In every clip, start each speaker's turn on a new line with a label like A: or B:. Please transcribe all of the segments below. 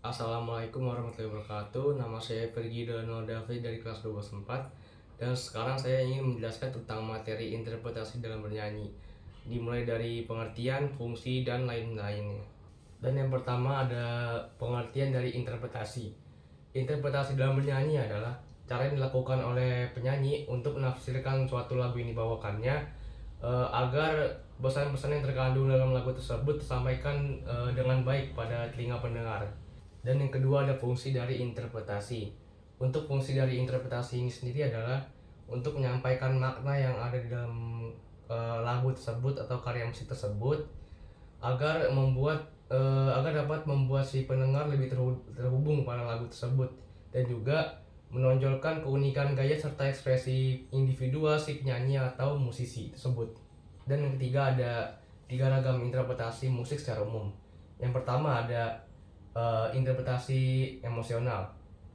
A: Assalamualaikum warahmatullahi wabarakatuh. Nama saya Pergi Dono David dari kelas 12 4. Dan sekarang saya ingin menjelaskan tentang materi interpretasi dalam bernyanyi, dimulai dari pengertian, fungsi, dan lain-lainnya. Dan yang pertama ada pengertian dari interpretasi. Interpretasi dalam bernyanyi adalah cara yang dilakukan oleh penyanyi untuk menafsirkan suatu lagu yang dibawakannya, agar pesan-pesan yang terkandung dalam lagu tersebut tersampaikan dengan baik pada telinga pendengar. Dan yang kedua ada fungsi dari interpretasi. Untuk fungsi dari interpretasi ini sendiri adalah untuk menyampaikan makna yang ada di dalam lagu tersebut atau karya musik tersebut, agar dapat membuat si pendengar lebih terhubung pada lagu tersebut, dan juga menonjolkan keunikan gaya serta ekspresi individual si penyanyi atau musisi tersebut. Dan yang ketiga ada tiga ragam interpretasi musik secara umum. Yang pertama ada interpretasi emosional.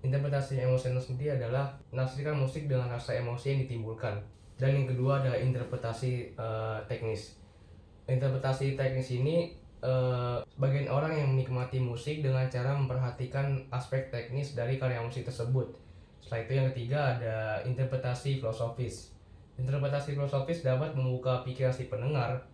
A: Interpretasi emosional sendiri adalah menafsirkan musik dengan rasa emosi yang ditimbulkan. Dan yang kedua ada interpretasi teknis. Interpretasi teknis ini sebagian orang yang menikmati musik dengan cara memperhatikan aspek teknis dari karya musik tersebut. Setelah itu yang ketiga ada interpretasi filosofis. Interpretasi filosofis dapat membuka pikiran si pendengar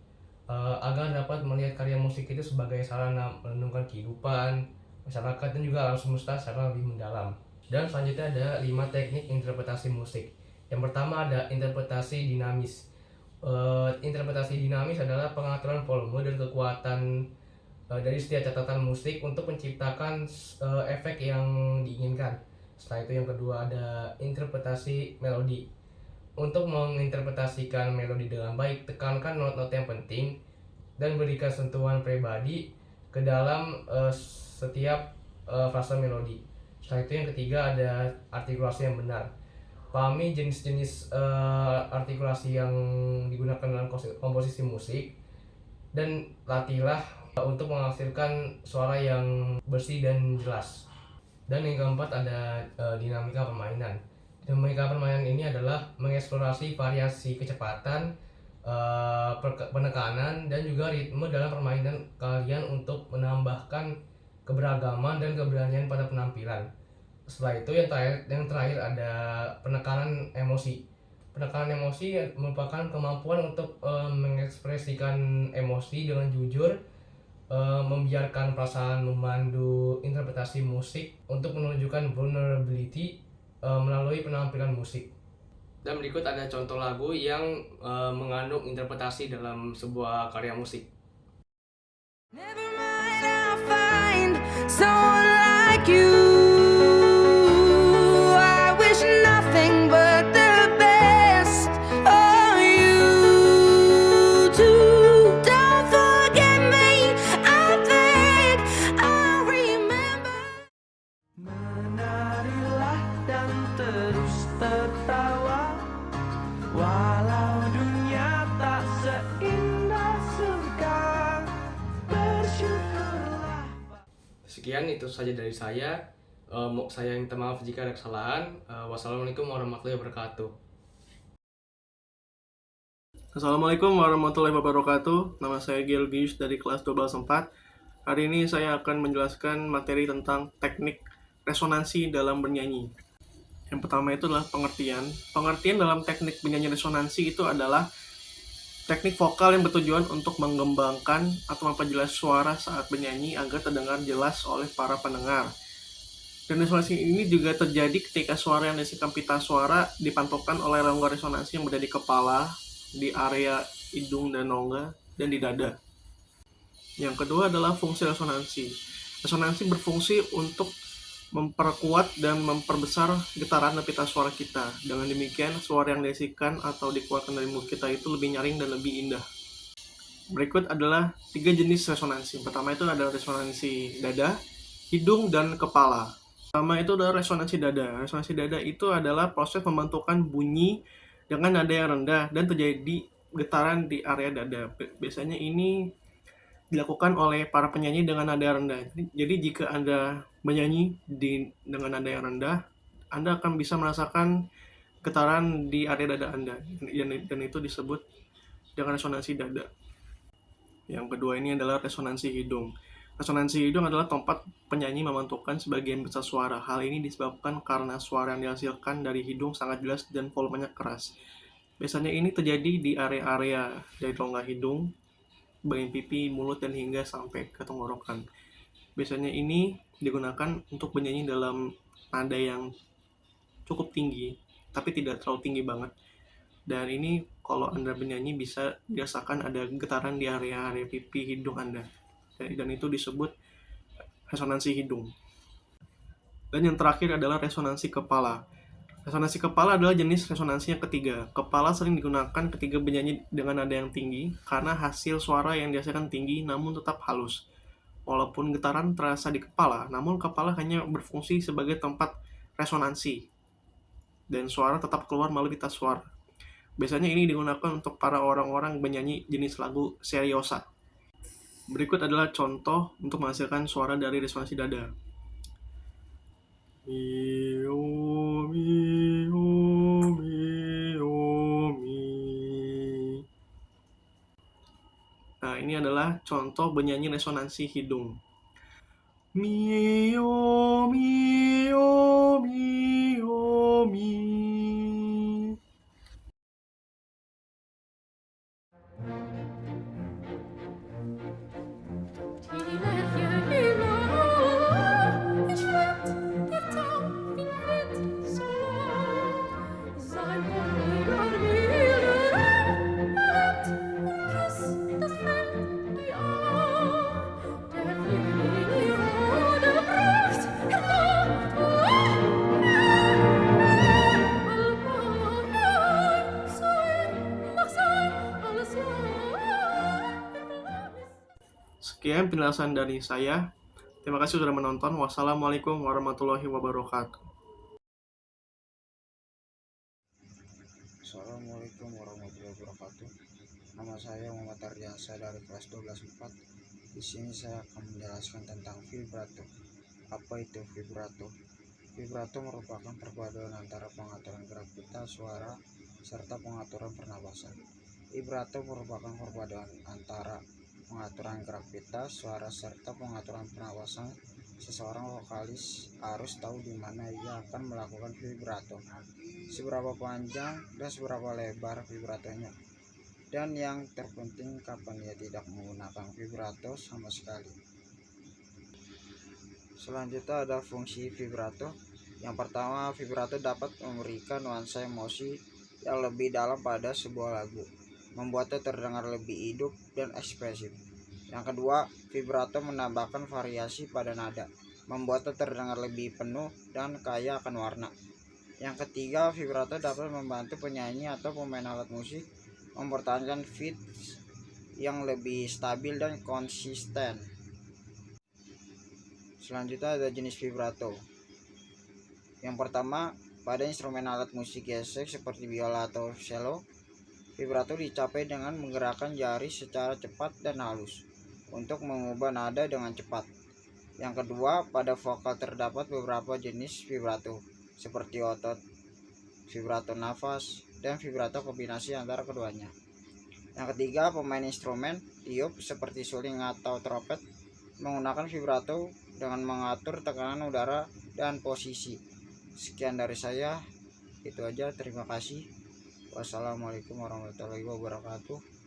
A: agar dapat melihat karya musik itu sebagai sarana merenungkan kehidupan, masyarakat, dan juga alam semesta secara lebih mendalam. Dan selanjutnya ada 5 teknik interpretasi musik. Yang pertama ada interpretasi dinamis. Interpretasi dinamis adalah pengaturan volume dan kekuatan dari setiap catatan musik untuk menciptakan efek yang diinginkan. Setelah itu yang kedua ada interpretasi melodi. Untuk menginterpretasikan melodi dengan baik, tekankan not-not yang penting dan berikan sentuhan pribadi ke dalam setiap frasa melodi. Setelah itu yang ketiga ada artikulasi yang benar. Pahami jenis-jenis artikulasi yang digunakan dalam komposisi musik dan latihlah untuk menghasilkan suara yang bersih dan jelas. Dan yang keempat ada dinamika permainan. Dinamika permainan ini adalah mengeksplorasi variasi kecepatan, penekanan, dan juga ritme dalam permainan kalian untuk menambahkan keberagaman dan keberanian pada penampilan. Setelah itu yang terakhir ada penekanan emosi. Penekanan emosi merupakan kemampuan untuk mengekspresikan emosi dengan jujur, membiarkan perasaan memandu interpretasi musik untuk menunjukkan vulnerability melalui penampilan musik. Dan berikut ada contoh lagu yang mengandung interpretasi dalam sebuah karya musik.
B: Never mind, I'll find someone like you. I wish nothing but the best for you too. Don't forget me, I beg, I'll remember.
C: Menarilah dan terus tertawa, walau dunia tak seindah surga. Bersyukurlah.
A: Sekian itu saja dari saya. Saya minta maaf jika ada kesalahan. Wassalamualaikum warahmatullahi wabarakatuh.
D: Assalamualaikum warahmatullahi wabarakatuh. Nama saya Gilgius dari kelas 12 4. Hari ini saya akan menjelaskan materi tentang teknik resonansi dalam bernyanyi. Yang pertama itu adalah pengertian. Pengertian dalam teknik bernyanyi resonansi itu adalah teknik vokal yang bertujuan untuk mengembangkan atau memperjelas suara saat bernyanyi agar terdengar jelas oleh para pendengar. Dan resonansi ini juga terjadi ketika suara yang dihasilkan pita suara dipantulkan oleh rongga resonansi yang berada di kepala, di area hidung dan rongga, dan di dada. Yang kedua adalah fungsi resonansi. Resonansi berfungsi untuk memperkuat dan memperbesar getaran dan pita suara kita. Dengan demikian, suara yang dihasilkan atau dikeluarkan dari mulut kita itu lebih nyaring dan lebih indah. Berikut adalah 3 jenis resonansi. Pertama itu adalah resonansi dada, hidung, dan kepala. Pertama itu adalah resonansi dada. Resonansi dada itu adalah proses membentukkan bunyi dengan nada yang rendah dan terjadi getaran di area dada. Biasanya ini dilakukan oleh para penyanyi dengan nada rendah. Jadi jika Anda menyanyi dengan nada yang rendah, Anda akan bisa merasakan getaran di area dada Anda, dan itu disebut dengan resonansi dada. Yang kedua ini adalah resonansi hidung. Resonansi hidung adalah tempat penyanyi memantulkan sebagian besar suara. Hal ini disebabkan karena suara yang dihasilkan dari hidung sangat jelas dan volumenya keras. Biasanya ini terjadi di area-area dari rongga hidung, bagian pipi, mulut, dan hingga sampai ke tenggorokan. Biasanya ini digunakan untuk bernyanyi dalam nada yang cukup tinggi, tapi tidak terlalu tinggi banget. Dan ini kalau Anda bernyanyi bisa dirasakan ada getaran di area-area pipi hidung Anda. Dan itu disebut resonansi hidung. Dan yang terakhir adalah resonansi kepala. Resonansi kepala adalah jenis resonansi yang ketiga. Kepala sering digunakan ketika bernyanyi dengan nada yang tinggi karena hasil suara yang dihasilkan tinggi namun tetap halus. Walaupun getaran terasa di kepala, namun kepala hanya berfungsi sebagai tempat resonansi dan suara tetap keluar melalui pita suara. Biasanya ini digunakan untuk para orang-orang bernyanyi jenis lagu seriosa. Berikut adalah contoh untuk menghasilkan suara dari resonansi dada. Mio, mio, mio, mi. Nah, ini adalah contoh bernyanyi resonansi hidung. Mio, mio, mio, mi.
B: Ich find der Traum wie Wind so lang, sein Wunder wilder Kuss, das fällt die Augen, der Frühling ohne Pracht,
D: Sekian penjelasan dari saya. Terima kasih sudah menonton. Wassalamualaikum warahmatullahi wabarakatuh.
E: Assalamualaikum warahmatullahi wabarakatuh. Nama saya Muhammad Ardiansyah dari kelas 12/4. Di sini saya akan menjelaskan tentang vibrato. Apa itu vibrato? Vibrato merupakan perpaduan antara pengaturan gerak pita suara serta pengaturan pernapasan. Vibrato merupakan perpaduan antara pengaturan gerak pita suara serta pengaturan pernapasan. Seseorang vokalis harus tahu di mana ia akan melakukan vibrato, seberapa panjang dan seberapa lebar vibratonya, dan yang terpenting kapan ia tidak menggunakan vibrato sama sekali. Selanjutnya ada fungsi vibrato. Yang pertama, vibrato dapat memberikan nuansa emosi yang lebih dalam pada sebuah lagu, membuatnya terdengar lebih hidup dan ekspresif. Yang kedua, vibrato menambahkan variasi pada nada, membuatnya terdengar lebih penuh dan kaya akan warna. Yang ketiga, vibrato dapat membantu penyanyi atau pemain alat musik mempertahankan pitch yang lebih stabil dan konsisten. Selanjutnya ada jenis vibrato. Yang pertama, pada instrumen alat musik gesek seperti biola atau cello, vibrato dicapai dengan menggerakkan jari secara cepat dan halus untuk mengubah nada dengan cepat. Yang kedua, pada vokal terdapat beberapa jenis vibrato seperti otot, vibrato nafas, dan vibrato kombinasi antara keduanya. Yang ketiga, pemain instrumen tiup seperti suling atau trompet menggunakan vibrato dengan mengatur tekanan udara dan posisi. Sekian dari saya, itu aja. Terima kasih. Wassalamualaikum warahmatullahi wabarakatuh.